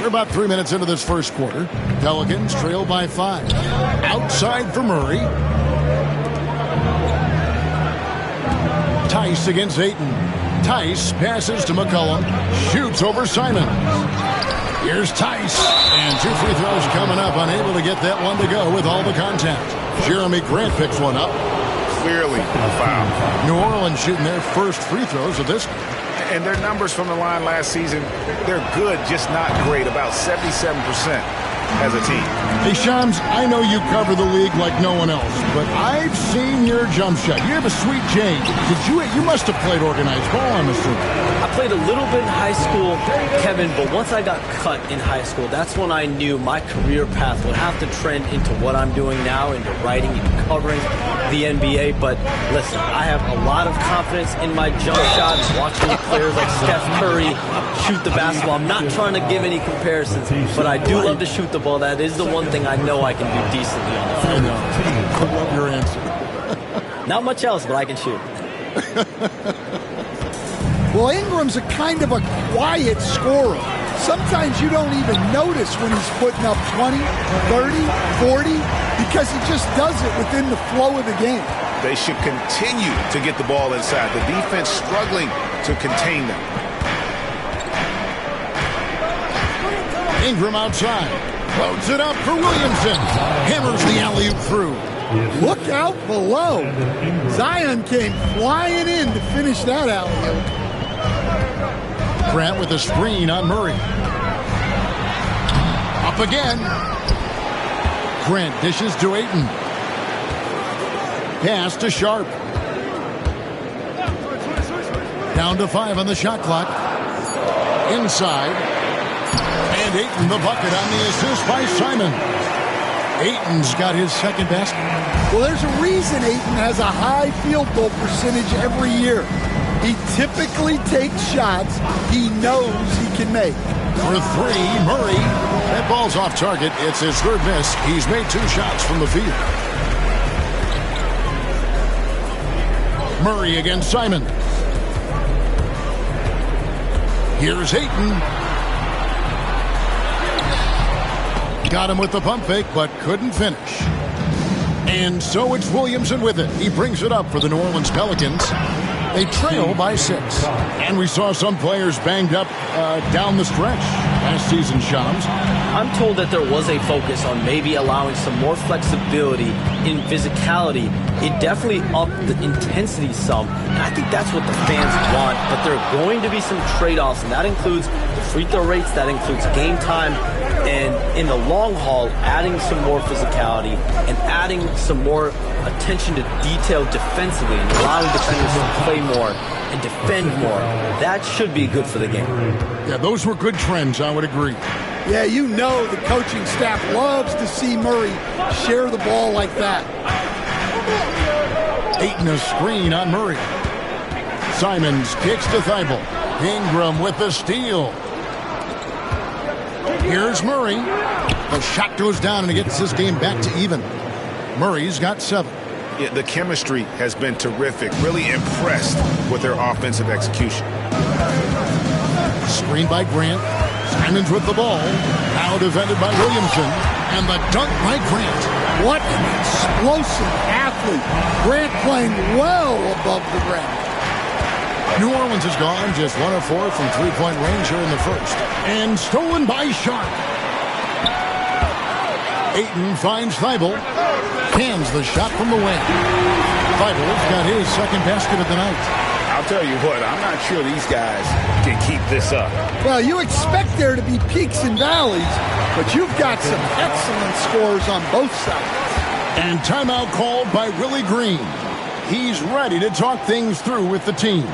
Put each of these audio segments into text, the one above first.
We're about 3 minutes into this first quarter. Pelicans trail by 5. Outside for Murray. Tice against Ayton. Tice passes to McCollum. Shoots over Simons. Here's Tice. And 2 free throws coming up. Unable to get that one to go with all the contact. Jeremy Grant picks one up. Clearly a foul. New Orleans shooting their first free throws of this. And their numbers from the line last season, they're good, just not great. About 77% as a team. Hey, Shams, I know you cover the league like no one else, but I've seen your jump shot. You have a sweet change. You must have played organized ball, I'm assuming. I played a little bit in high school, Kevin, but once I got cut in high school, that's when I knew my career path would have to trend into what I'm doing now, into writing and covering the NBA. But listen, I have a lot of confidence in my jump shot, watching players like Steph Curry shoot the basketball. I'm not trying to give any comparisons, but I do love to shoot the ball. That is the one thing I know I can do decently on the field. I love your answer. Not much else, but I can shoot. Well, Ingram's a kind of a quiet scorer. Sometimes you don't even notice when he's putting up 20, 30, 40, because he just does it within the flow of the game. They should continue to get the ball inside. The defense struggling to contain them. Ingram outside. Loads it up for Williamson. Hammers the alley-oop through. Look out below. Zion came flying in to finish that alley-oop. Grant with a screen on Murray. Up again. Grant dishes to Ayton. Pass to Sharp. Down to 5 on the shot clock. Inside. And Ayton the bucket on the assist by Simon. Ayton's got his second basket. Well, there's a reason Ayton has a high field goal percentage every year. He typically takes shots he knows he can make. For 3, Murray. That ball's off target. It's his third miss. He's made 2 shots from the field. Murray against Simon. Here's Ayton. Got him with the pump fake, but couldn't finish. And so it's Williamson with it. He brings it up for the New Orleans Pelicans. They trail by 6. And we saw some players banged up down the stretch last season, Shams. I'm told that there was a focus on maybe allowing some more flexibility in physicality. It definitely upped the intensity some, and I think that's what the fans want. But there are going to be some trade-offs, and that includes the free throw rates, that includes game time, and in the long haul, adding some more physicality and adding some more attention to detail defensively and allowing defenders to play more and defend more. That should be good for the game. Yeah, those were good trends, I would agree. Yeah, you know the coaching staff loves to see Murray share the ball like that. Ayton a screen on Murray. Simons kicks to Thibault. Ingram with the steal. Here's Murray. The shot goes down and he gets this game back to even. Murray's got 7. Yeah, the chemistry has been terrific. Really impressed with their offensive execution. Screen by Grant. Simons with the ball. Now defended by Williamson. And the dunk by Grant. What an explosive athlete. Grant playing well above the ground. New Orleans has gone just 1 of 4 from three-point range here in the first. And stolen by Sharp. Ayton finds Thibault. Cans the shot from the wing. Thibault's got his second basket of the night. I'll tell you what, I'm not sure these guys can keep this up. Well, you expect there to be peaks and valleys, but you've got some excellent scores on both sides. And timeout called by Willie Green. He's ready to talk things through with the team.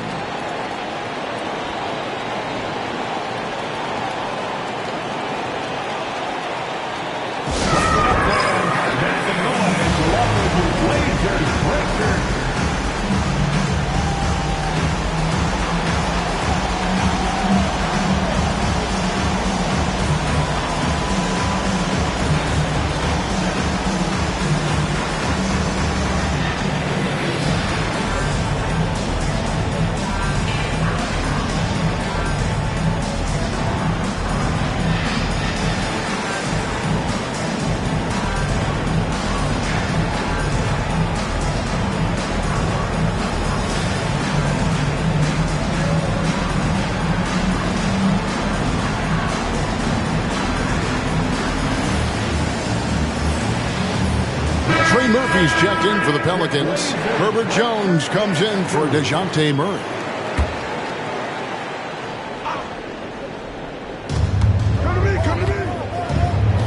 Murphy's checked in for the Pelicans. Herbert Jones comes in for DeJounte Murray.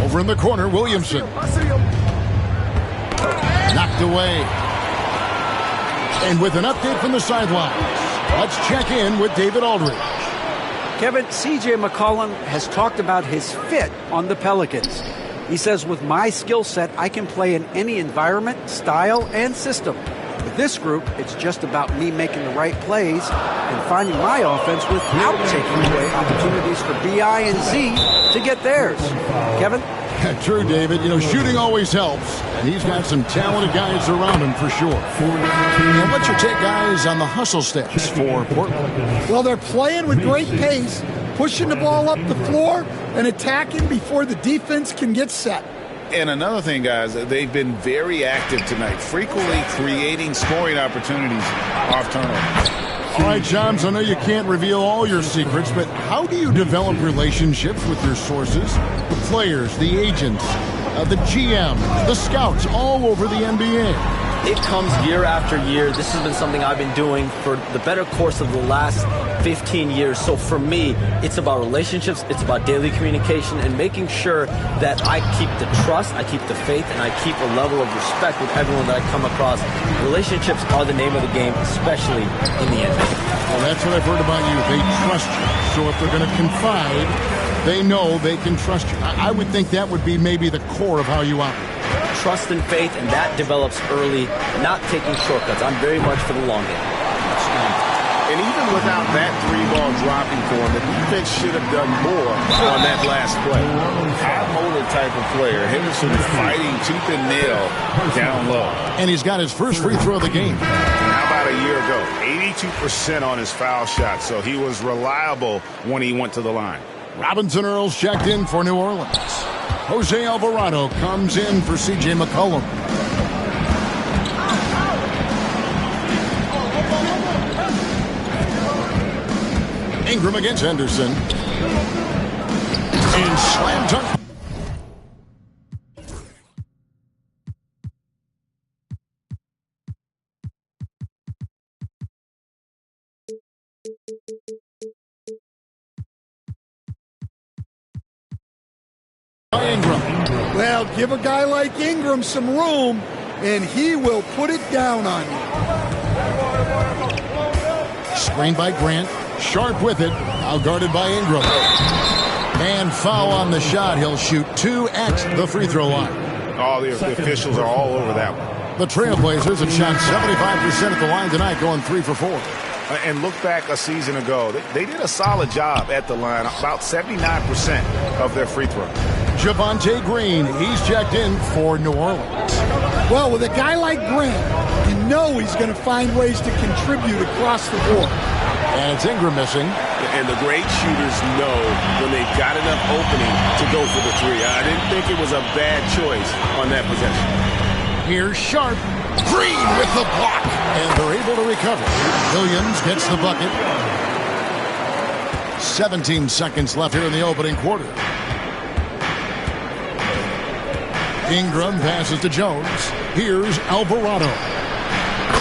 Over in the corner, Williamson. Knocked away. And with an update from the sidelines, let's check in with David Aldridge. Kevin, C.J. McCollum has talked about his fit on the Pelicans. He says, with my skill set, I can play in any environment, style, and system. With this group, it's just about me making the right plays and finding my offense without taking away opportunities for B.I. and Z to get theirs. Kevin? True, David. You know, shooting always helps, and he's got some talented guys around him for sure. And what's your take, guys, on the hustle steps for Portland? Well, they're playing with great pace, pushing the ball up the floor and attacking before the defense can get set. And another thing, guys, they've been very active tonight, frequently creating scoring opportunities off turnovers. All right, Johns, I know you can't reveal all your secrets, but how do you develop relationships with your sources, the players, the agents, the GM, the scouts all over the NBA? It comes year after year. This has been something I've been doing for the better course of the last 15 years. So for me, it's about relationships, it's about daily communication, and making sure that I keep the trust, I keep the faith, and I keep a level of respect with everyone that I come across. Relationships are the name of the game, especially in the NBA. Well, that's what I've heard about you. They trust you. So if they're going to confide, they know they can trust you. I would think that would be maybe the core of how you operate. Trust and faith, and that develops early, not taking shortcuts. I'm very much for the long game. And even without that three-ball dropping for him, the defense should have done more on that last play. High-motor type of player. Henderson fighting tooth and nail down low. And he's got his first free throw of the game. How about a year ago? 82% on his foul shot, so he was reliable when he went to the line. Robinson Earls checked in for New Orleans. Jose Alvarado comes in for C.J. McCollum. Ingram against Henderson. And slam dunk. Ingram. Well, give a guy like Ingram some room, and he will put it down on you. Screened by Grant. Sharp with it. Now guarded by Ingram. And foul on the shot. He'll shoot 2 at the free throw line. Oh, the officials are all over that one. The Trailblazers have shot 75% at the line tonight, going 3 for 4. And look back a season ago. They did a solid job at the line, about 79% of their free throw. Javonte Green, he's checked in for New Orleans. Well, with a guy like Grant, you know he's going to find ways to contribute across the board. And it's Ingram missing. And the great shooters know when they've got enough opening to go for the three. I didn't think it was a bad choice on that possession. Here's Sharp. Green with the block. And they're able to recover. Williams gets the bucket. 17 seconds left here in the opening quarter. Ingram passes to Jones. Here's Alvarado.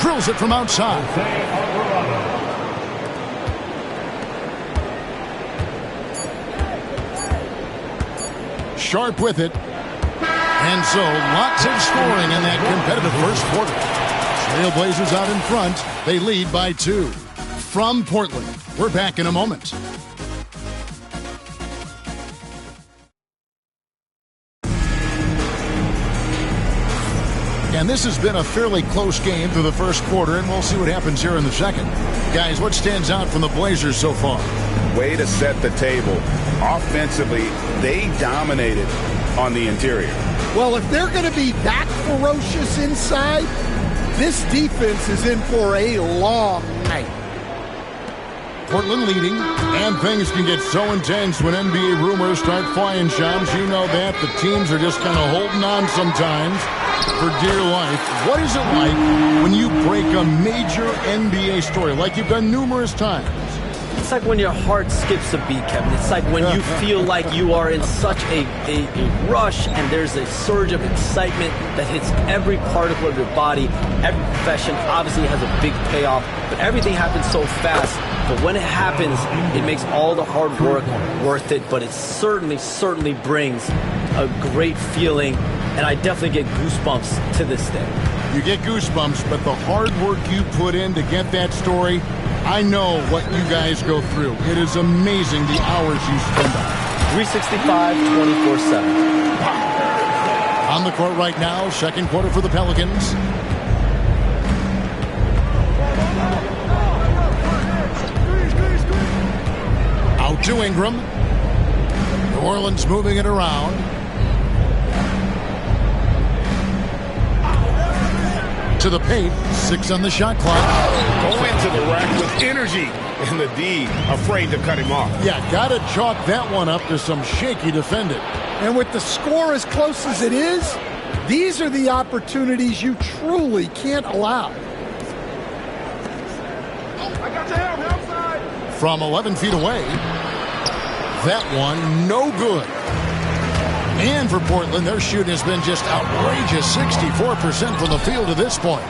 Drills it from outside. Sharp with it. And so lots of scoring in that competitive first quarter. Trailblazers out in front. They lead by 2. From Portland, we're back in a moment. And this has been a fairly close game through the first quarter, and we'll see what happens here in the second. Guys, what stands out from the Blazers so far? Way to set the table. Offensively, they dominated on the interior. Well, if they're going to be that ferocious inside, this defense is in for a long night. Portland leading, and things can get so intense when NBA rumors start flying, Shams. You know that. The teams are just kind of holding on sometimes for dear life. What is it like when you break a major NBA story, like you've done numerous times? It's like when your heart skips a beat, Kevin. It's like when you feel like you are in such a rush and there's a surge of excitement that hits every particle of your body. Every profession obviously has a big payoff, but everything happens so fast. But when it happens, it makes all the hard work worth it, but it certainly brings a great feeling, and I definitely get goosebumps to this day. You get goosebumps, but the hard work you put in to get that story, I know what you guys go through. It is amazing the hours you spend on it. 365, 24/7. On the court right now, second quarter for the Pelicans. Out to Ingram. New Orleans moving it around. To the paint, 6 on the shot clock. Go into the rack with energy, and the D afraid to cut him off. Yeah, got to chalk that one up to some shaky defending. And with the score as close as it is, these are the opportunities you truly can't allow. I got your help outside. From 11 feet away, that one no good. And for Portland, their shooting has been just outrageous, 64% from the field to this point.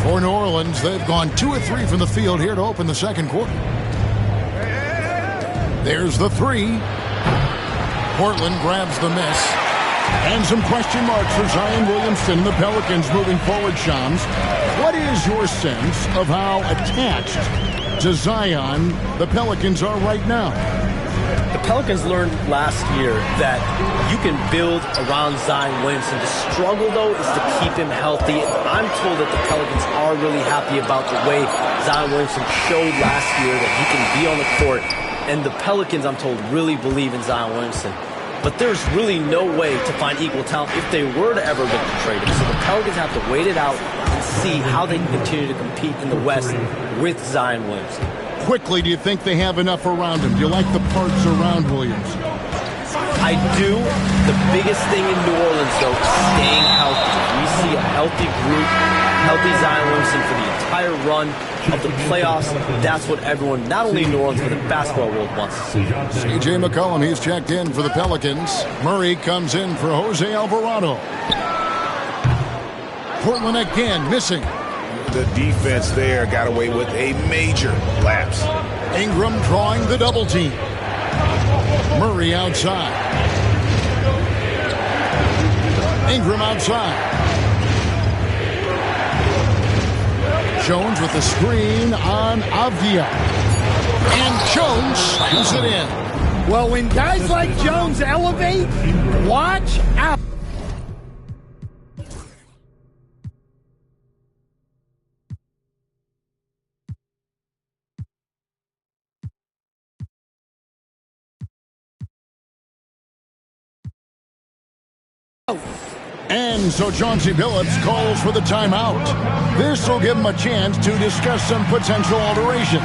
For New Orleans, they've gone 2 of 3 from the field here to open the second quarter. There's the 3. Portland grabs the miss. And some question marks for Zion Williamson and the Pelicans moving forward, Shams. What is your sense of how attached to Zion the Pelicans are right now? The Pelicans learned last year that you can build around Zion Williamson. The struggle, though, is to keep him healthy. I'm told that the Pelicans are really happy about the way Zion Williamson showed last year that he can be on the court. And the Pelicans, I'm told, really believe in Zion Williamson. But there's really no way to find equal talent if they were to ever look to trade him. So the Pelicans have to wait it out and see how they can continue to compete in the West with Zion Williamson. Quickly, do you think they have enough around him? Do you like the parts around Williamson? I do. The biggest thing in New Orleans, though, is staying healthy. We see a healthy group, healthy Zion Williamson for the entire run of the playoffs. That's what everyone, not only in New Orleans, but the basketball world wants to see. C.J. McCollum, he's checked in for the Pelicans. Murray comes in for Jose Alvarado. Portland again missing. The defense there got away with a major lapse. Ingram drawing the double team. Murray outside. Ingram outside. Jones with the screen on Avdia. And Jones slams it in. Well, when guys like Jones elevate, watch out. And so Chauncey Billups calls for the timeout. This will give him a chance to discuss some potential alterations.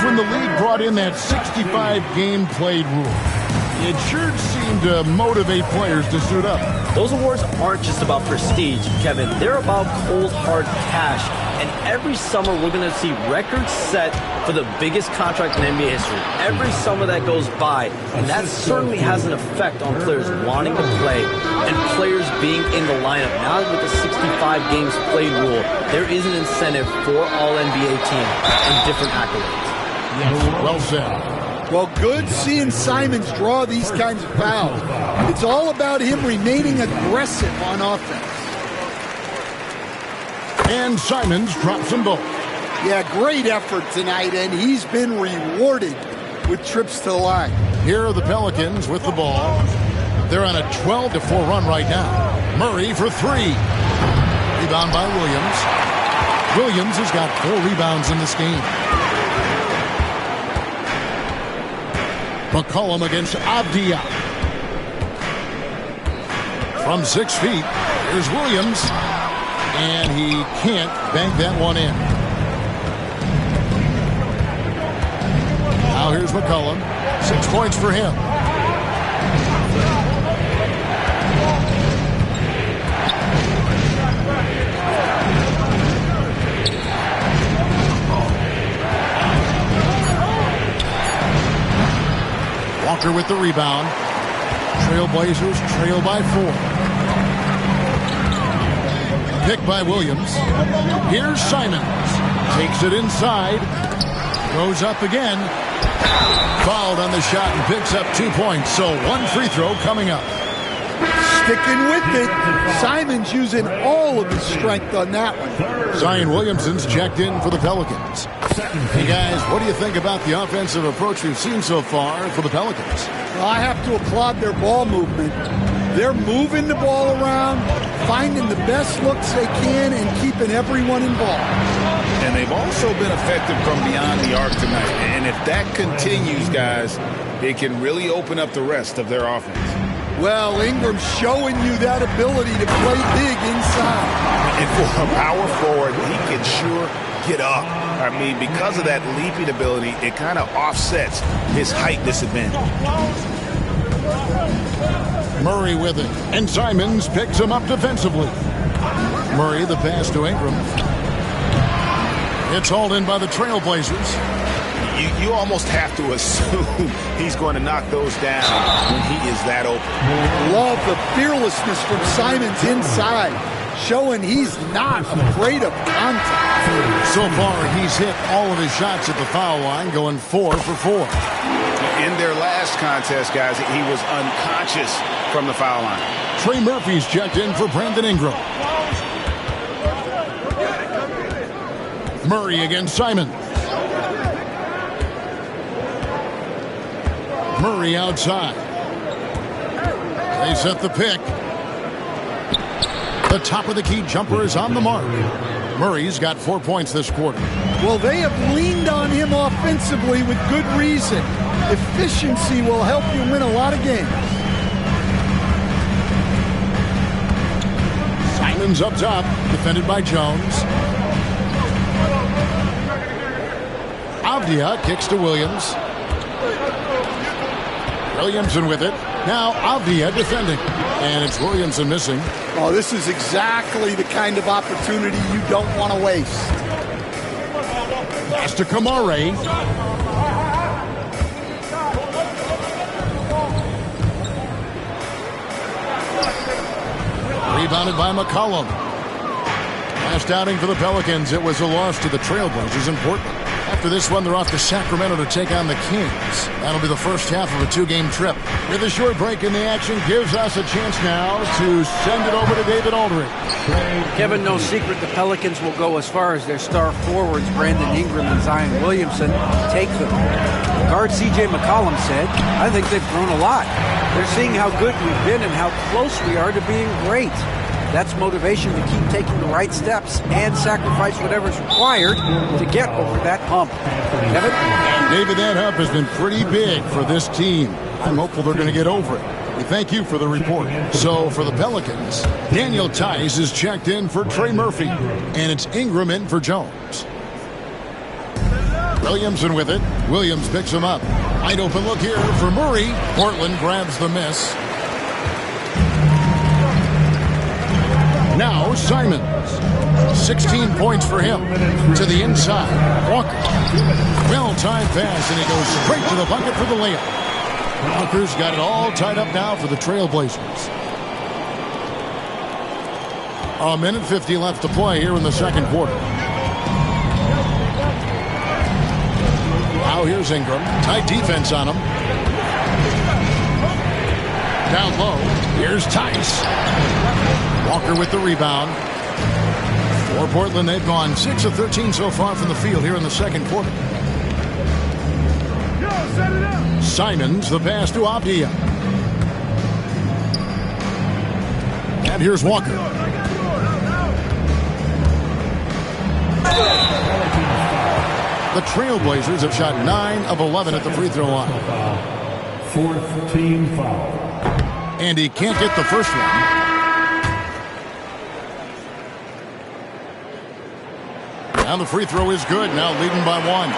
When the league brought in that 65-game played rule, it sure seemed to motivate players to suit up. Those awards aren't just about prestige, Kevin. They're about cold, hard cash. And every summer, we're going to see records set for the biggest contract in NBA history. Every summer that goes by. And that certainly has an effect on players wanting to play and players being in the lineup. Now with the 65 games played rule, there is an incentive for all NBA teams and different accolades. Yes, well said. Well, good seeing Simons draw these kinds of fouls. It's all about him remaining aggressive on offense. And Simons drops them both. Yeah, great effort tonight, and he's been rewarded with trips to the line. Here are the Pelicans with the ball. They're on a 12-4 run right now. Murray for 3. Rebound by Williams. Williams has got 4 rebounds in this game. McCollum against Avdia. From 6 feet, here's Williams. And he can't bank that one in. Now here's McCollum. 6 points for him. Walker with the rebound. Trailblazers trail by 4. Pick by Williams. Here's Simons. Takes it inside. Goes up again. Fouled on the shot and picks up 2 points. So 1 free throw coming up. Sticking with it. Simons using all of his strength on that one. Zion Williamson's checked in for the Pelicans. Hey guys, what do you think about the offensive approach we've seen so far for the Pelicans? Well, I have to applaud their ball movement. They're moving the ball around, finding the best looks they can, and keeping everyone involved. And they've also been effective from beyond the arc tonight. And if that continues, guys, it can really open up the rest of their offense. Well, Ingram's showing you that ability to play big inside. And for a power forward, he can sure get up. I mean, because of that leaping ability, it kind of offsets his height disadvantage. Murray with it, and Simons picks him up defensively. Murray, the pass to Ingram. It's hauled in by the Trailblazers. You almost have to assume he's going to knock those down when he is that open. Love the fearlessness from Simons inside, showing he's not afraid of contact. So far, he's hit all of his shots at the foul line, going 4 for 4. In their last contest, guys, he was unconscious from the foul line. Trey Murphy's checked in for Brandon Ingram. Murray against Simon. Murray outside. They set the pick. The top of the key jumper is on the mark. Murray's got 4 points this quarter. Well, they have leaned on him offensively with good reason. Efficiency will help you win a lot of games. Simons up top, defended by Jones. Avdia kicks to Williams. Williamson with it. Now Avdia defending. And it's Williamson missing. Oh, this is exactly the kind of opportunity you don't want to waste. Pass to Kamare. Rebounded by McCollum. Last outing for the Pelicans. It was a loss to the Trailblazers in Portland. After this one, they're off to Sacramento to take on the Kings. That'll be the first half of a 2-game trip. With a short break in the action, gives us a chance now to send it over to David Aldridge. Kevin, no secret the Pelicans will go as far as their star forwards, Brandon Ingram and Zion Williamson, take them. Guard C.J. McCollum said, I think they've grown a lot. They're seeing how good we've been and how close we are to being great. That's motivation to keep taking the right steps and sacrifice whatever's required to get over that hump. Kevin? David, that hump has been pretty big for this team. I'm hopeful they're going to get over it. We thank you for the report. So for the Pelicans, Daniel Tice is checked in for Trey Murphy, and it's Ingram in for Jones. Williamson with it. Williams picks him up. Wide open look here for Murray. Portland grabs the miss. Now Simons. 16 points for him. To the inside. Walker. Well-timed pass, and he goes straight to the bucket for the layup. Walker's got it all tied up now for the Trailblazers. 1:50 left to play here in the second quarter. Now here's Ingram. Tight defense on him. Down low. Here's Tice. Walker with the rebound. For Portland, they've gone 6 of 13 so far from the field here in the second quarter. Simons, the pass to Avdia. And here's Walker. The Trailblazers have shot 9 of 11 at the free throw line. Fourth team foul. And he can't get the first one. Now the free throw is good. Now leading by 1.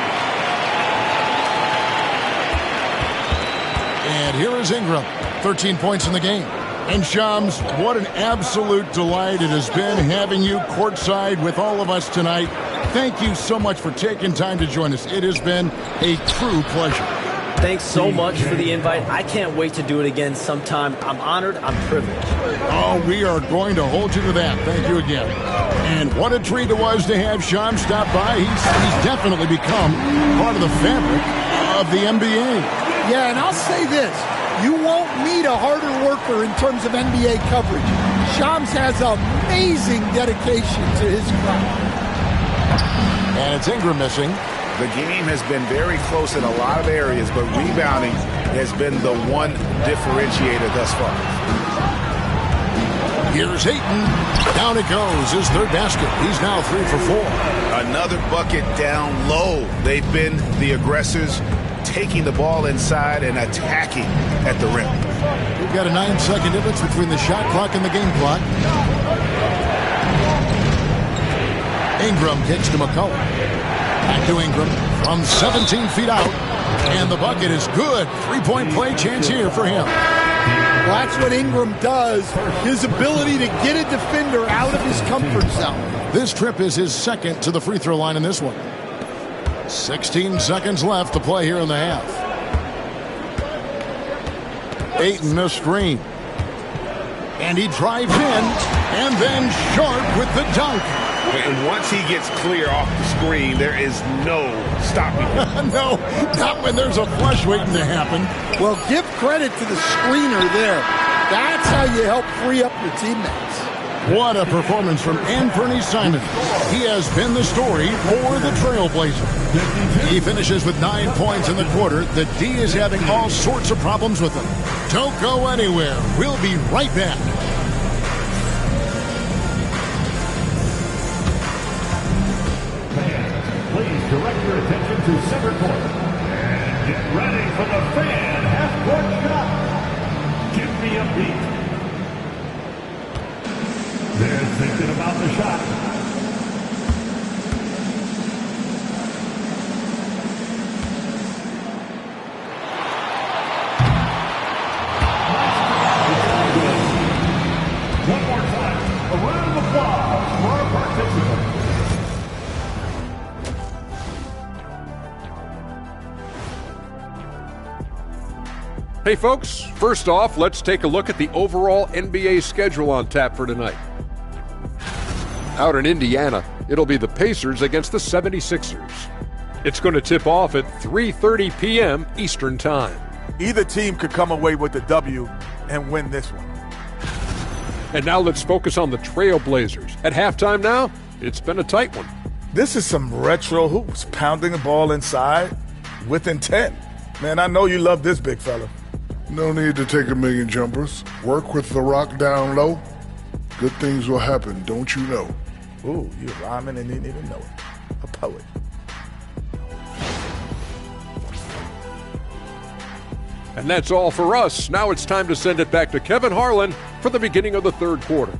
And here is Ingram. 13 points in the game. And Shams, what an absolute delight it has been having you courtside with all of us tonight. Thank you so much for taking time to join us. It has been a true pleasure. Thanks so much for the invite. I can't wait to do it again sometime. I'm honored. I'm privileged. Oh, we are going to hold you to that. Thank you again. And what a treat it was to have Shams stop by. He's definitely become part of the fabric of the NBA. Yeah, and I'll say this. You won't meet a harder worker in terms of NBA coverage. Shams has amazing dedication to his craft. And it's Ingram missing. The game has been very close in a lot of areas, but rebounding has been the one differentiator thus far. Here's Ayton. Down it goes. His third basket. He's now 3 for 4. Another bucket down low. They've been the aggressors, taking the ball inside and attacking at the rim. We've got a 9-second difference between the shot clock and the game clock. Ingram kicks to McCullough. Back to Ingram from 17 feet out. And the bucket is good. 3-point play chance here for him. Well, that's what Ingram does. His ability to get a defender out of his comfort zone. This trip is his second to the free throw line in this one. 16 seconds left to play here in the half. Ayton a screen. And he drives in. And then Sharp with the dunk. And once he gets clear off the screen, there is no stopping him. No, not when there's a flush waiting to happen. Well, give credit to the screener there. That's how you help free up your teammates. What a performance from Anthony Simons. He has been the story for the Trailblazers. He finishes with 9 points in the quarter. The D is having all sorts of problems with him. Don't go anywhere. We'll be right back. Direct your attention to center court and get ready for the fan half-court shot. Give me a beat. They're thinking about the shot. One more time, a round of applause for our participants. Hey folks, first off, let's take a look at the overall NBA schedule on tap for tonight. Out in Indiana, it'll be the Pacers against the 76ers. It's going to tip off at 3:30 p.m. Eastern Time. Either team could come away with the W and win this one. And now let's focus on the Trailblazers. At halftime now, it's been a tight one. This is some retro hoops, pounding the ball inside with intent. Man, I know you love this big fella. No need to take a million jumpers. Work with the rock down low. Good things will happen, don't you know? Ooh, you're rhyming and didn't even know it. A poet. And that's all for us. Now it's time to send it back to Kevin Harlan for the beginning of the third quarter.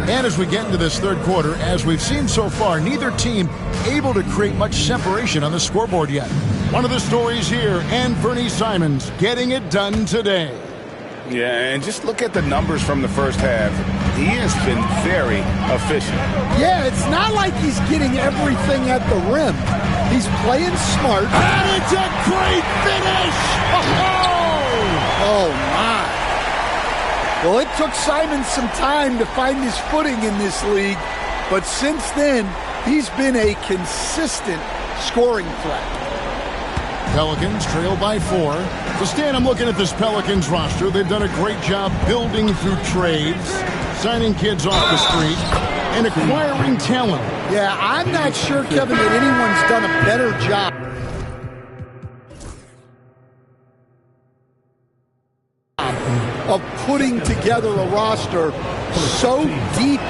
And as we get into this third quarter, as we've seen so far, neither team able to create much separation on the scoreboard yet. One of the stories here, Anthony Simons getting it done today. Yeah, and just look at the numbers from the first half. He has been very efficient. Yeah, it's not like he's getting everything at the rim. He's playing smart. And it's a great finish! Oh, my. Well, it took Simons some time to find his footing in this league, but since then, he's been a consistent scoring threat. Pelicans trail by 4. So, Stan, I'm looking at this Pelicans roster. They've done a great job building through trades, signing kids off the street, and acquiring talent. Yeah, I'm not sure, Kevin, that anyone's done a better job. of putting together a roster so deep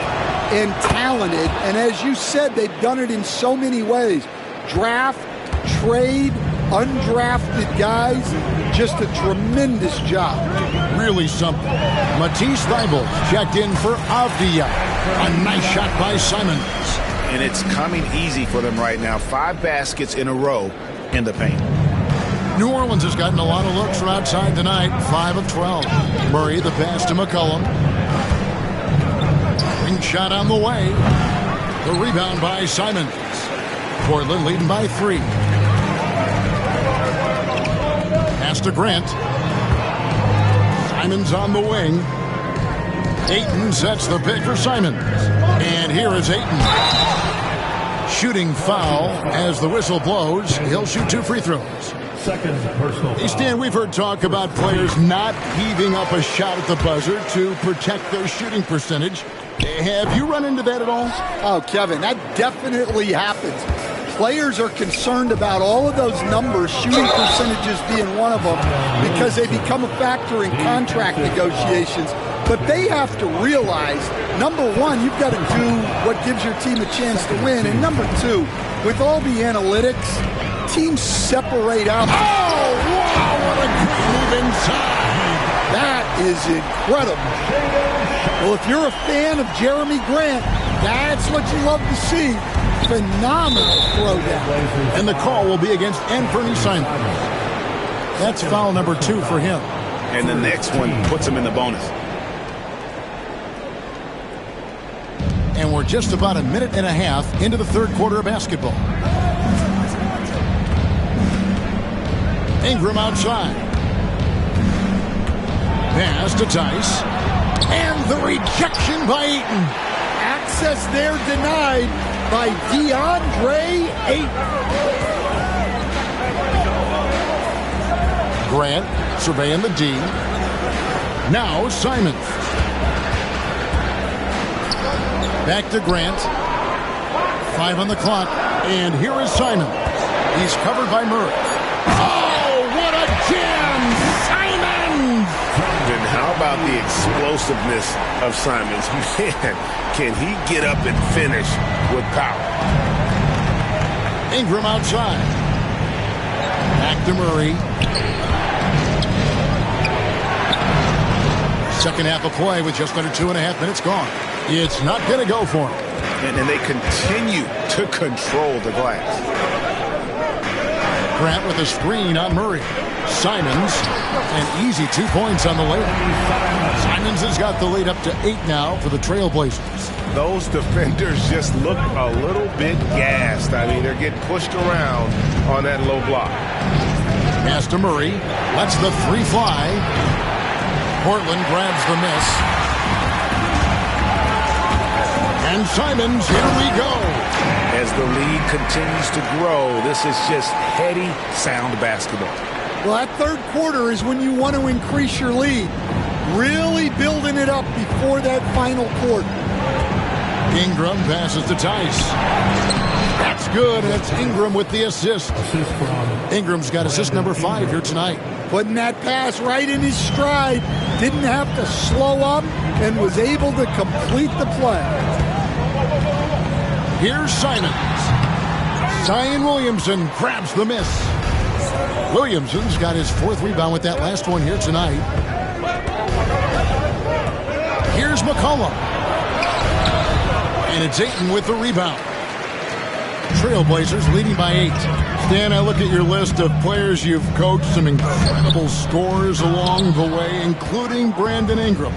and talented. And as you said, they've done it in so many ways. Draft, trade, undrafted guys. Just a tremendous job. Really something. Matisse Thybulle checked in for Avdia. A nice shot by Simons. And it's coming easy for them right now. 5 baskets in a row in the paint. New Orleans has gotten a lot of looks from outside tonight. 5 of 12. Murray the pass to McCollum. Ring shot on the way. The rebound by Simons. Portland leading by 3. Pass to Grant. Simons on the wing. Ayton sets the pick for Simons. And here is Ayton. Shooting foul as the whistle blows. He'll shoot 2 free throws. Second personal. Hey, Stan, we've heard talk about players not heaving up a shot at the buzzer to protect their shooting percentage. Have you run into that at all? Oh, Kevin, that definitely happens. Players are concerned about all of those numbers, shooting percentages being one of them, because they become a factor in contract negotiations. But they have to realize, number one, you've got to do what gives your team a chance to win. And number two, with all the analytics, teams separate out. Oh, wow, what a great move inside. That is incredible. Well, if you're a fan of Jeremy Grant, that's what you love to see. Phenomenal throwdown. And the call will be against Anthony Simons. That's foul number 2 for him. And the next one puts him in the bonus. And we're just about a minute and a half into the third quarter of basketball. Ingram outside. Pass to Tice. And the rejection by Ayton. Access there denied by DeAndre Ayton. Grant surveying the D. Now Simons. Back to Grant. 5 on the clock. And here is Simons. He's covered by Murray. Oh, what a jam! Simons! And how about the explosiveness of Simons? Man, can he get up and finish with power? Ingram outside. Back to Murray. Second half of play with just under 2.5 minutes gone. It's not going to go for him. And they continue to control the glass. Grant with a screen on Murray. Simons, an easy 2 points on the layup. Simons has got the lead up to 8 now for the Trailblazers. Those defenders just look a little bit gassed. I mean, they're getting pushed around on that low block. Pass to Murray. Lets the 3 fly. Portland grabs the miss. And Simons, here we go. As the lead continues to grow, this is just heady, sound basketball. Well, that third quarter is when you want to increase your lead. Really building it up before that final quarter. Ingram passes to Tice. That's good. That's Ingram with the assist. Ingram's got assist number 5 here tonight. Putting that pass right in his stride. Didn't have to slow up and was able to complete the play. Here's Simons. Zion Williamson grabs the miss. Williamson's got his 4th rebound with that last one here tonight. Here's McCollum. And it's Ayton with the rebound. Trailblazers leading by 8. Stan, I look at your list of players you've coached, some incredible scores along the way, including Brandon Ingram.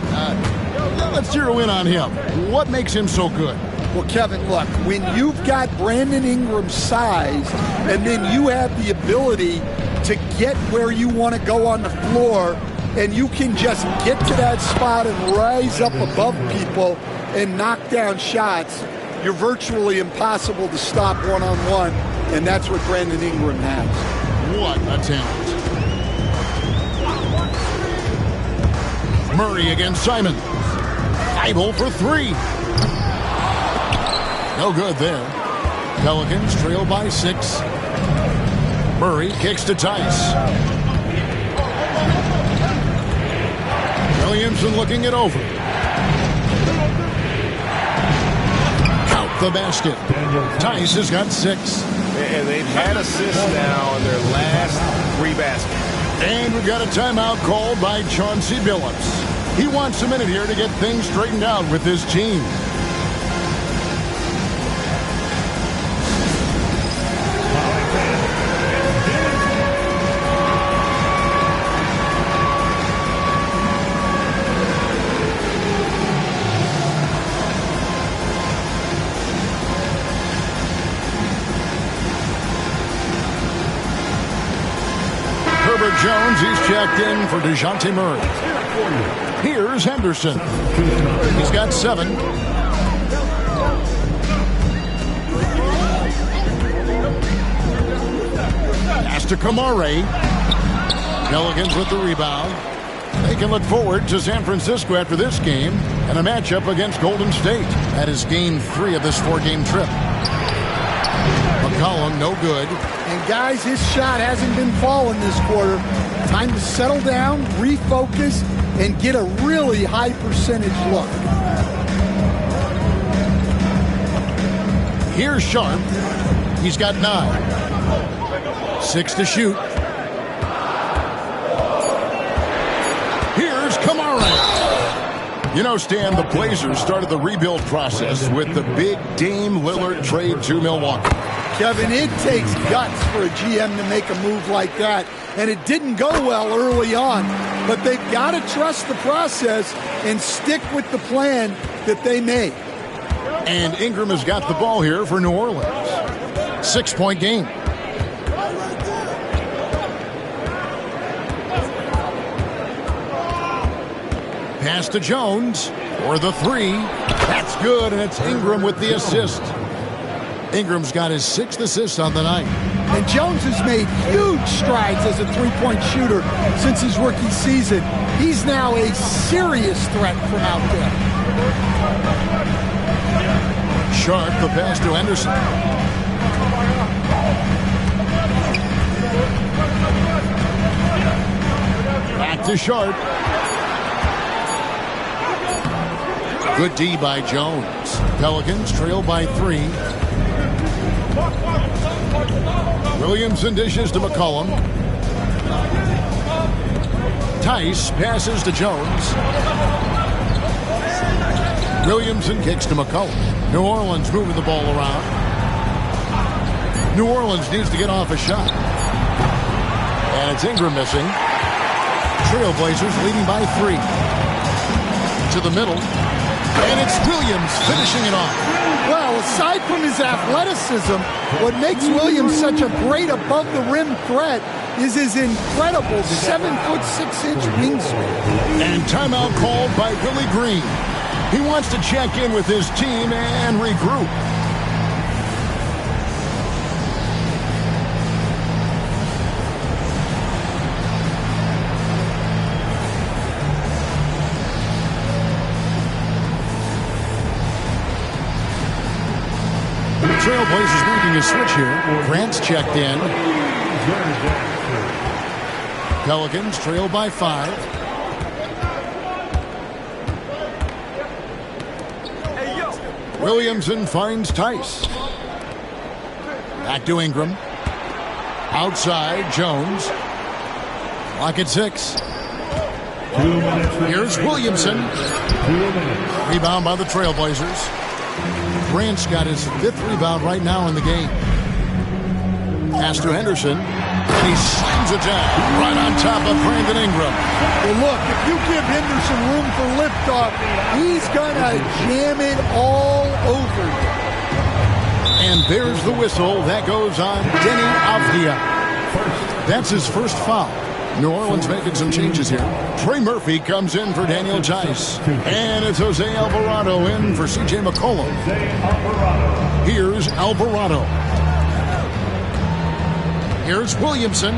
Let's zero in on him. What makes him so good? Well, Kevin, look, when you've got Brandon Ingram's size and then you have the ability to get where you want to go on the floor and you can just get to that spot and rise up above people and knock down shots, you're virtually impossible to stop one-on-one, and that's what Brandon Ingram has. What a talent. Murray against Simons. Thybulle for 3. No good there. Pelicans trail by 6. Murray kicks to Tice. Williamson looking it over. Count the basket. Tice has got 6. And they've had assists now in their last 3 baskets. And we've got a timeout called by Chauncey Billups. He wants a minute here to get things straightened out with his team. Herbert Jones, he's checked in for DeJounte Murray. Here's Henderson. He's got 7. Pass to Kamare. Pelicans with the rebound. They can look forward to San Francisco after this game and a matchup against Golden State. That is game 3 of this 4-game trip. McCollum, no good. And guys, his shot hasn't been falling this quarter. Time to settle down, refocus, and get a really high percentage look. Here's Sharp. He's got 9. 6 to shoot. Here's Kamara. You know, Stan, the Blazers started the rebuild process with the big Dame Lillard trade to Milwaukee. Kevin, it takes guts for a GM to make a move like that, and it didn't go well early on. But they've got to trust the process and stick with the plan that they made. And Ingram has got the ball here for New Orleans. 6-point game. Pass to Jones for the 3. That's good, and it's Ingram with the assist. Ingram's got his 6th assist on the night. And Jones has made huge strides as a three-point shooter since his rookie season. He's now a serious threat from out there. Sharp, the pass to Henderson. Back to Sharp. Good D by Jones. Pelicans trail by 3. Williamson dishes to McCollum. Tice passes to Jones. Williamson kicks to McCollum. New Orleans moving the ball around. New Orleans needs to get off a shot. And it's Ingram missing. Trailblazers leading by 3. To the middle. And it's Williams finishing it off. Well, aside from his athleticism, what makes Williams such a great above-the-rim threat is his incredible 7'6" wingspan. And timeout called by Willie Green. He wants to check in with his team and regroup. Trailblazers making a switch here. Grant's checked in. Pelicans trail by 5. Williamson finds Tice. Back to Ingram. Outside, Jones. Clock at 6. Here's Williamson. Rebound by the Trailblazers. Grant's got his 5th rebound right now in the game. Pass to Henderson. And he slams it down right on top of Brandon Ingram. Well, look, if you give Henderson room for liftoff, he's going to jam it all over you. And there's the whistle. That goes on Denny Avdia. That's his first foul. New Orleans making some changes here. Trey Murphy comes in for Daniel Tice. And it's Jose Alvarado in for C.J. McCollum. Here's Alvarado. Here's Williamson.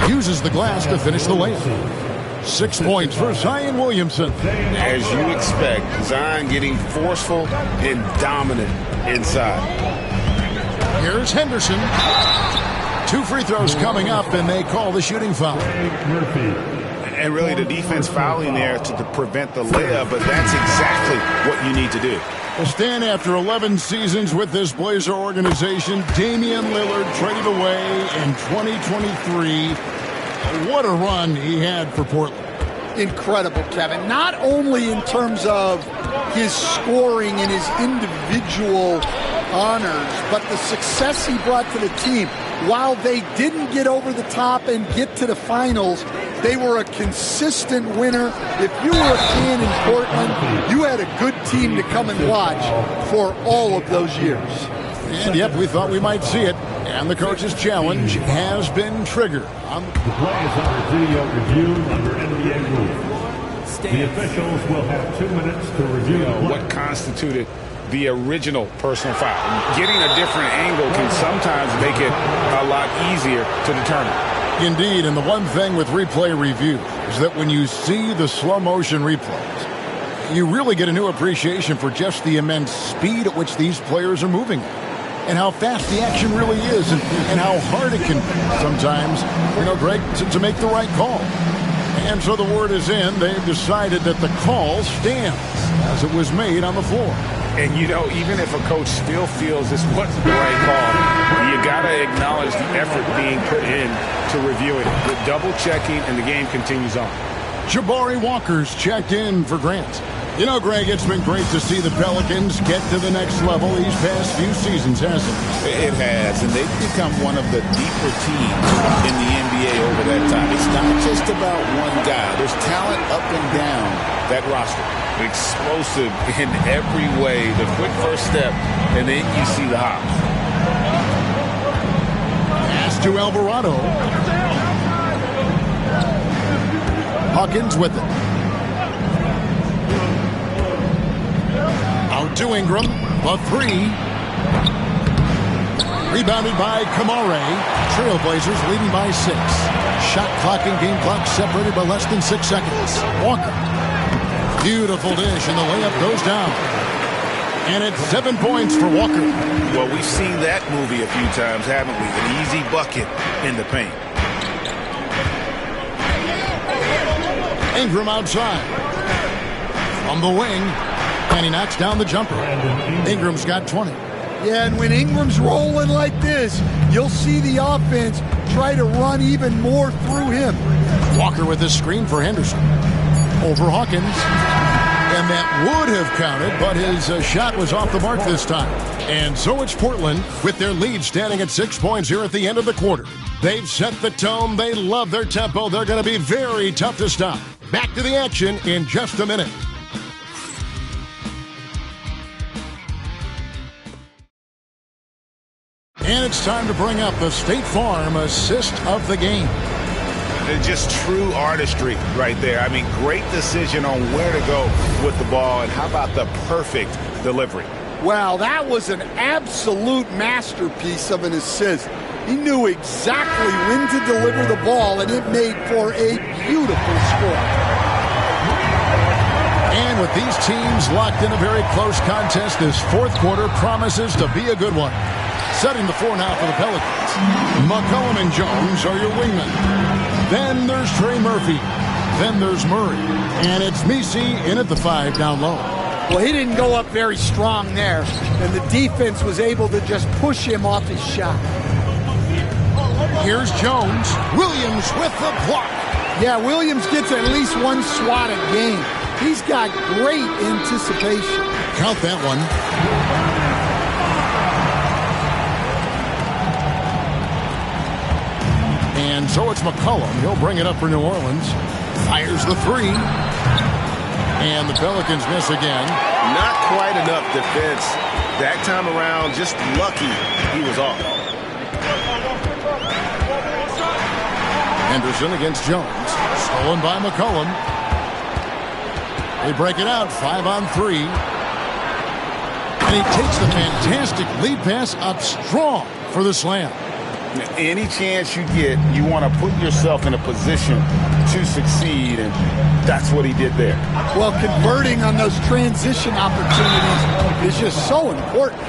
Uses the glass to finish the layup. 6 points for Zion Williamson. As you expect, Zion getting forceful and dominant inside. Here's Henderson. 2 free throws coming up, and they call the shooting foul. And really the defense fouling there to prevent the layup, but that's exactly what you need to do. A stand after 11 seasons with this Blazer organization. Damian Lillard traded away in 2023. What a run he had for Portland. Incredible, Kevin. Not only in terms of his scoring and his individual honors, but the success he brought to the team. While they didn't get over the top and get to the finals, they were a consistent winner. If you were a fan in Portland, you had a good team to come and watch for all of those years. And yep, we thought we might see it. And the coach's challenge has been triggered. The play is under video review under NBA rules. The officials will have 2 minutes to review what constituted the original personal foul. Getting a different angle can sometimes make it a lot easier to determine. Indeed, and the one thing with replay review is that when you see the slow motion replays, you really get a new appreciation for just the immense speed at which these players are moving and how fast the action really is and how hard it can sometimes, Greg, to make the right call. And so the word is in. They've decided that the call stands as it was made on the floor. And, even if a coach still feels this wasn't the right call, you got to acknowledge the effort being put in to reviewing it. The double checking, and the game continues on. Jabari Walker's checked in for Grant. Greg, it's been great to see the Pelicans get to the next level these past few seasons, hasn't it? It has, and they've become one of the deeper teams in the NBA over that time. It's not just about one guy. There's talent up and down that roster. Explosive in every way. The quick first step, and then you see the hop. Pass to Alvarado. Hawkins with it. Out to Ingram. The three. Rebounded by Kamare. Trailblazers leading by 6. Shot clock and game clock separated by less than 6 seconds. Walker. Beautiful dish, and the layup goes down. And it's 7 points for Walker. Well, we've seen that movie a few times, haven't we? An easy bucket in the paint. Ingram outside. From the wing. And he knocks down the jumper. Ingram's got 20. Yeah, and when Ingram's rolling like this, you'll see the offense try to run even more through him. Walker with his screen for Henderson. Over Hawkins. And that would have counted, but his shot was off the mark this time. And so it's Portland with their lead standing at 6 points here at the end of the quarter. They've set the tone. They love their tempo. They're going to be very tough to stop. Back to the action in just a minute. And it's time to bring up the State Farm assist of the game. Just true artistry right there. I mean, great decision on where to go with the ball, and how about the perfect delivery? Wow, that was an absolute masterpiece of an assist. He knew exactly when to deliver the ball, and it made for a beautiful score. And with these teams locked in a very close contest, this fourth quarter promises to be a good one. Setting the floor now for the Pelicans. McCollum and Jones are your wingmen. Then there's Trey Murphy. Then there's Murray. And it's Messi in at the 5 down low. Well, he didn't go up very strong there, and the defense was able to just push him off his shot. Here's Jones. Williams with the block. Yeah, Williams gets at least one swat a game. He's got great anticipation. Count that one. And so it's McCollum. He'll bring it up for New Orleans. Fires the 3. And the Pelicans miss again. Not quite enough defense. That time around, just lucky he was off. Henderson against Jones. Stolen by McCollum. They break it out, 5 on 3. And he takes the fantastic lead pass up strong for the slam. Any chance you get, you want to put yourself in a position to succeed, and that's what he did there. Well, converting on those transition opportunities is just so important.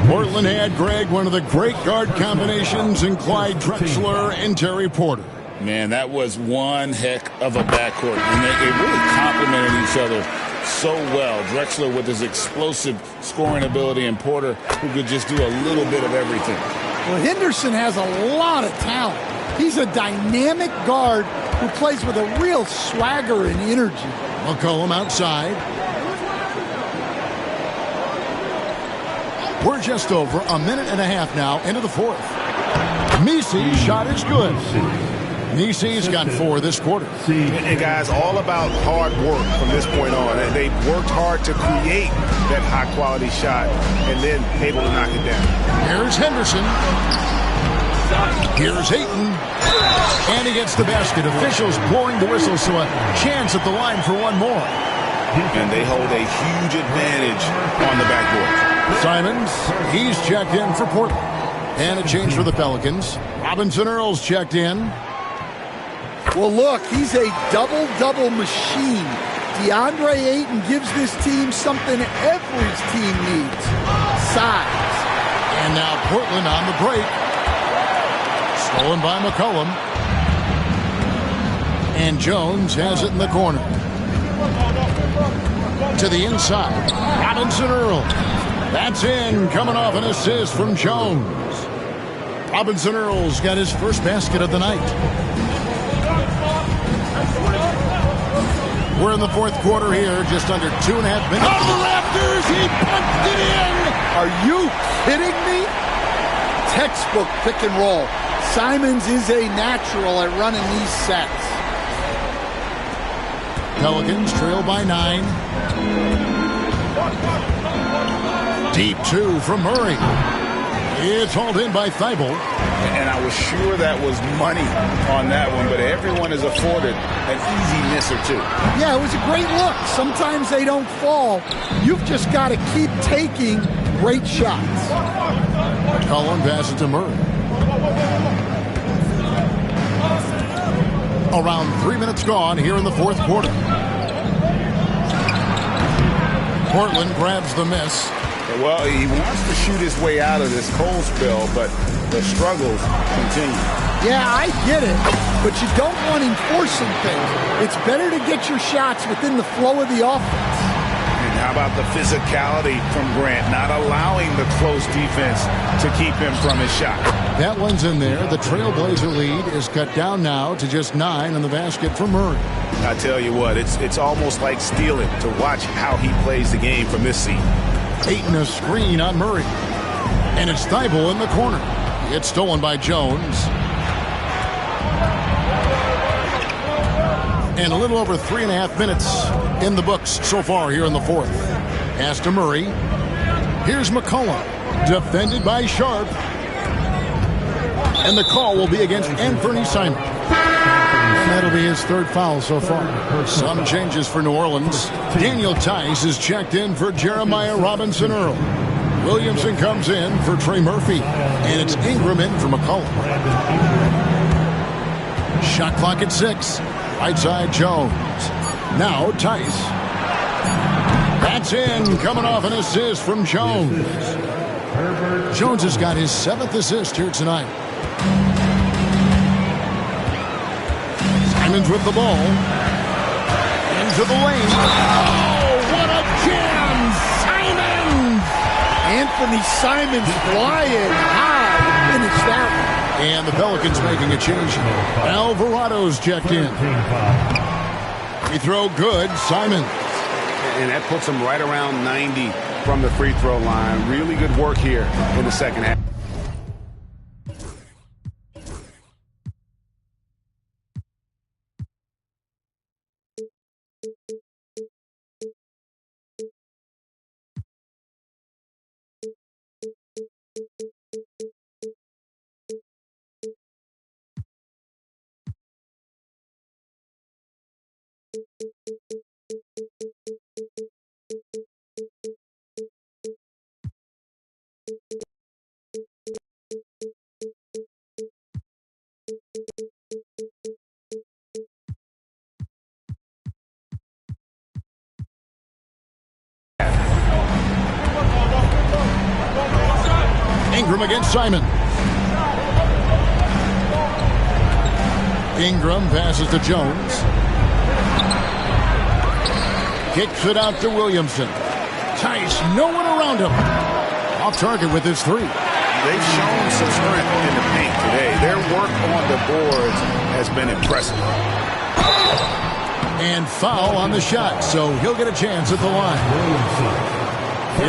Portland had, Greg, one of the great guard combinations in Clyde Drexler and Terry Porter. Man, that was one heck of a backcourt. And they really complemented each other so well. Drexler with his explosive scoring ability and Porter who could just do a little bit of everything. Well, Henderson has a lot of talent. He's a dynamic guard who plays with a real swagger and energy. McCollum outside. We're just over a minute and a half now into the fourth. Misi's shot is good. Misi's got 4 this quarter. And guys, all about hard work from this point on. And they worked hard to create that high-quality shot and then able to knock it down. Here's Henderson. Here's Ayton. And he gets the basket. Officials blowing the whistle, so a chance at the line for one more. And they hold a huge advantage on the backboard. Simons, he's checked in for Portland. And a change for the Pelicans. Robinson Earls checked in. Well, look, he's a double-double machine. DeAndre Ayton gives this team something every team needs: size. And now Portland on the break. Stolen by McCollum. And Jones has it in the corner. To the inside. Robinson Earls. That's in, coming off an assist from Jones. Robinson Earls got his first basket of the night. We're in the fourth quarter here, just under 2.5 minutes. Out of the rafters, he punched it in! Are you kidding me? Textbook pick and roll. Simons is a natural at running these sets. Pelicans trail by 9. Deep 2 from Murray. It's hauled in by Thibault. And I was sure that was money on that one, but everyone is afforded an easy miss or two. Yeah, it was a great look. Sometimes they don't fall. You've just got to keep taking great shots. Cullen passes to Murray. Around 3 minutes gone here in the fourth quarter. Portland grabs the miss. Well, he wants to shoot his way out of this cold spell, but the struggles continue. Yeah, I get it, but you don't want him forcing things. It's better to get your shots within the flow of the offense. And how about the physicality from Grant, not allowing the close defense to keep him from his shot? That one's in there. The Trailblazer lead is cut down now to just 9 in the basket for Murray. I tell you what, it's almost like stealing to watch how he plays the game from this seat. Ayton a screen on Murray. And it's Thibault in the corner. It's stolen by Jones. And a little over 3.5 minutes in the books so far here in the fourth. Pass to Murray. Here's McCollum. Defended by Sharp. And the call will be against Anthony Simons. And that'll be his 3rd foul so far. Some changes for New Orleans. Daniel Tice is checked in for Jeremiah Robinson Earl. Williamson comes in for Trey Murphy. And it's Ingram in for McCollum. Shot clock at 6. Right side Jones. Now Tice. That's in. Coming off an assist from Jones. Jones has got his 7th assist here tonight. Simons with the ball. Into the lane. Oh, what a jam! Simons! Anthony Simons flying high to finish that one. And the Pelicans making a change. Alvarado's checked in. Free throw good. Simons. And that puts him right around 90 from the free throw line. Really good work here in the second half. Ingram against Simons. Ingram passes to Jones. Kicks it out to Williamson. Tice, no one around him. Off target with his three. They've shown some strength in the paint today. Their work on the boards has been impressive. And foul on the shot, so he'll get a chance at the line.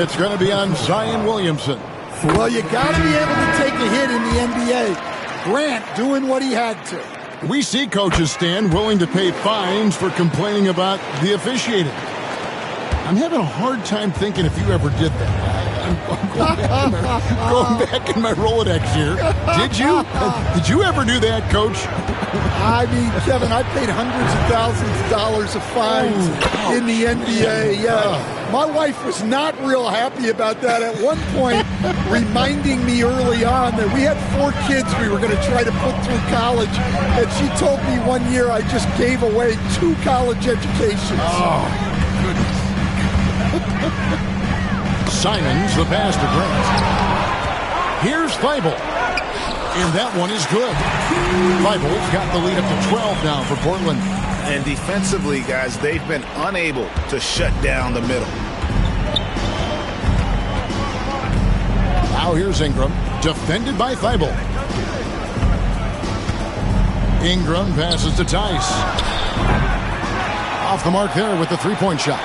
It's going to be on Zion Williamson. Well, you got to be able to take a hit in the NBA. Grant doing what he had to. We see coaches stand willing to pay fines for complaining about the officiating. I'm having a hard time thinking if you ever did that. I'm going back in my Rolodex here. Did you? Did you ever do that, Coach? I mean, Kevin, I paid hundreds of thousands of dollars of fines in the NBA. Yeah. My wife was not real happy about that at one point, reminding me early on that we had 4 kids we were going to try to put through college. And she told me one year I just gave away 2 college educations. Oh, goodness. Simons, the pass to Grant. Here's Thibault. And that one is good. Thibault's got the lead up to 12 now for Portland. And defensively, guys, they've been unable to shut down the middle. Now here's Ingram, defended by Thibault. Ingram passes to Tice. Off the mark there with the three-point shot.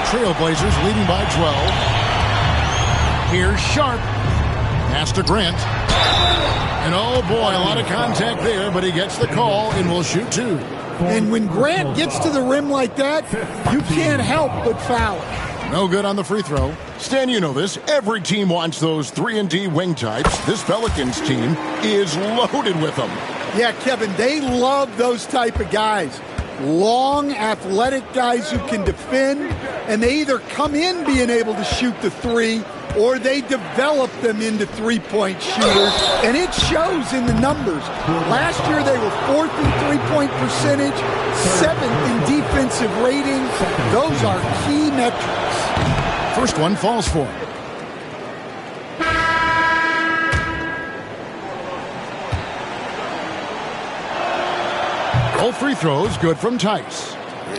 Trailblazers leading by 12. Here's Sharp. Pass to Grant. And oh boy, a lot of contact there, but he gets the call and will shoot 2. And when Grant gets to the rim like that, you can't help but foul. No good on the free throw. Stan, you know this. Every team wants those 3-and-D wing types. This Pelicans team is loaded with them. Yeah, Kevin, they love those type of guys. Long, athletic guys who can defend, and they either come in being able to shoot the 3, or they develop them into three-point shooters, and it shows in the numbers. Last year they were 4th in three-point percentage, 7th in defensive rating. Those are key metrics. First one falls for him. All free throws good from Tice.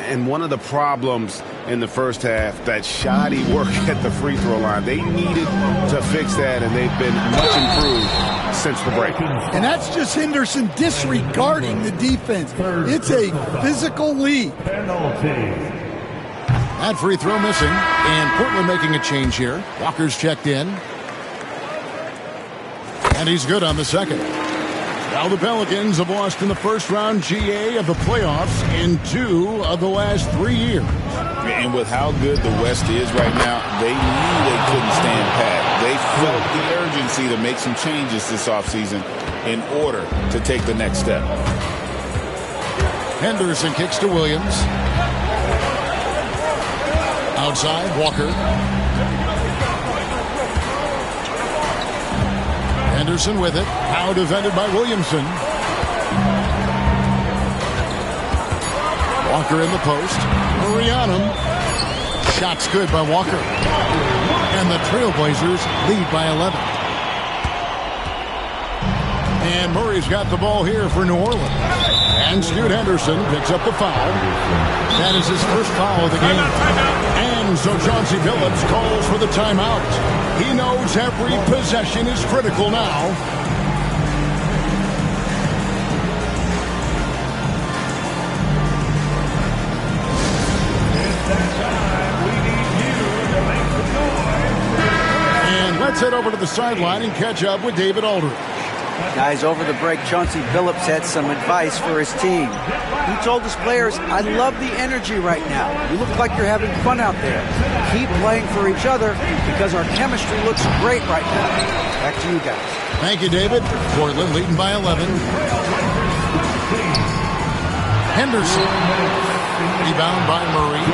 And one of the problems in the first half, that shoddy work at the free throw line. They needed to fix that, and they've been much improved since the break. And that's just Henderson disregarding the defense. It's a physical lead. That free throw missing, and Portland making a change here. Walker's checked in. And he's good on the second. Now the Pelicans have lost in the first round GA of the playoffs in 2 of the last 3 years. And with how good the West is right now, they knew they couldn't stand pat. They felt the urgency to make some changes this offseason in order to take the next step. Henderson kicks to Williams. Outside, Walker. Henderson with it. Now defended by Williamson. Walker in the post. Murray on him. Shot's good by Walker. And the Trailblazers lead by 11. And Murray's got the ball here for New Orleans. And Scoot Henderson picks up the foul. That is his first foul of the game. And so Chauncey Billups calls for the timeout. He knows every possession is critical now. And let's head over to the sideline and catch up with David Aldridge. Guys, over the break, Chauncey Billups had some advice for his team. He told his players, I love the energy right now. You look like you're having fun out there. Keep playing for each other because our chemistry looks great right now. Back to you guys. Thank you, David. Portland leading by 11. Henderson. Rebound by Murray.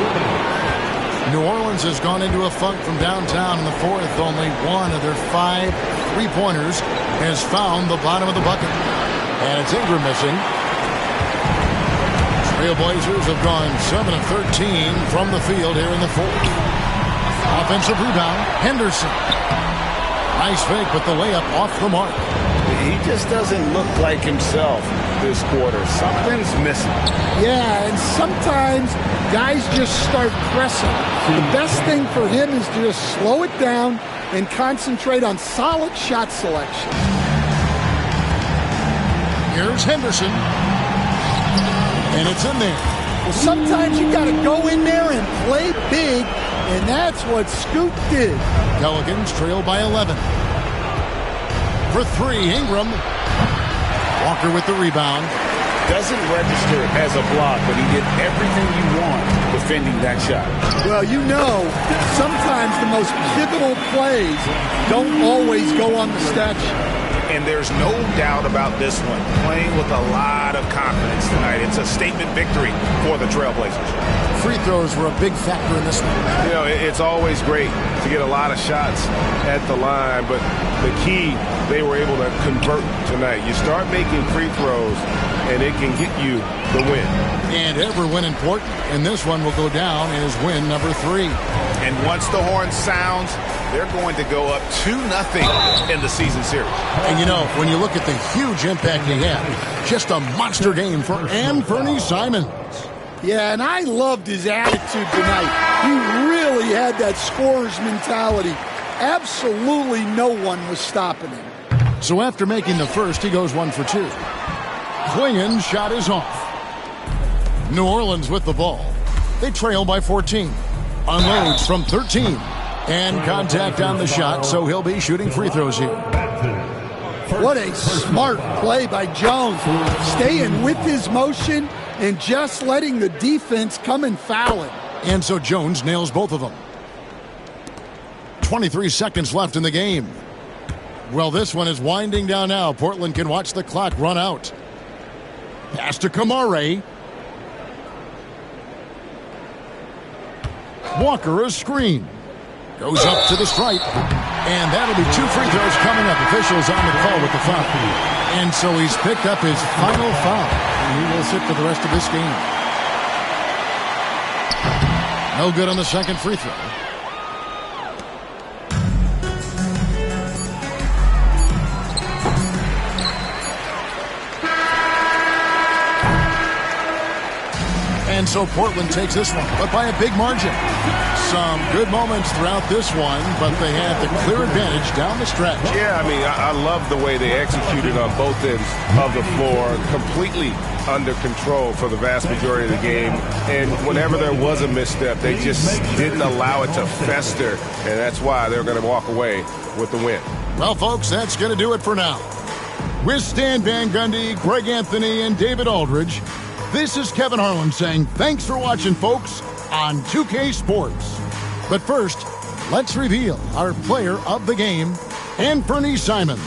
New Orleans has gone into a funk from downtown in the fourth. Only one of their 5 three-pointers has found the bottom of the bucket. And it's Ingram missing. Trailblazers have gone 7 of 13 from the field here in the fourth. Offensive rebound, Henderson. Nice fake, but the layup off the mark. He just doesn't look like himself this quarter. Something's missing. Yeah, and sometimes guys just start pressing. The best thing for him is to just slow it down and concentrate on solid shot selection. Here's Henderson. And it's in there. Well, sometimes you got to go in there and play big, and that's what Scoot did. Pelicans trail by 11. For three, Ingram. Walker with the rebound. Doesn't register as a block, but he did everything you want defending that shot. Well, you know, sometimes the most pivotal plays don't always go on the stat sheet. And there's no doubt about this one. Playing with a lot of confidence tonight. It's a statement victory for the Trailblazers. Free throws were a big factor in this one. You know, it's always great to get a lot of shots at the line, but the key, they were able to convert tonight. You start making free throws, and it can get you the win. And every win important, and this one will go down as win number 3. And once the horn sounds, they're going to go up 2-0 in the season series. And you know, when you look at the huge impact he had, just a monster game for Anthony Simons. Yeah, and I loved his attitude tonight. He really had that scorer's mentality. Absolutely no one was stopping him. So after making the first, he goes 1 for 2. Klingen's shot is off. New Orleans with the ball. They trail by 14. Unloads from 13. And contact on the shot, so he'll be shooting free throws here. What a smart play by Jones. Staying with his motion and just letting the defense come and foul him. And so Jones nails both of them. 23 seconds left in the game. Well, this one is winding down now. Portland can watch the clock run out. Pass to Kamare. Walker, a screen. Goes up to the stripe. And that'll be 2 free throws coming up. Officials on the call with the foul. And so he's picked up his final foul. And he will sit for the rest of this game. No good on the second free throw. And so Portland takes this one, but by a big margin. Some good moments throughout this one, but they had the clear advantage down the stretch. Yeah, I mean, I love the way they executed on both ends of the floor. Completely under control for the vast majority of the game. And whenever there was a misstep, they just didn't allow it to fester. And that's why they're going to walk away with the win. Well, folks, that's going to do it for now. With Stan Van Gundy, Greg Anthony, and David Aldridge, this is Kevin Harlan saying thanks for watching, folks, on 2K Sports. But first, let's reveal our player of the game, Anthony Simons.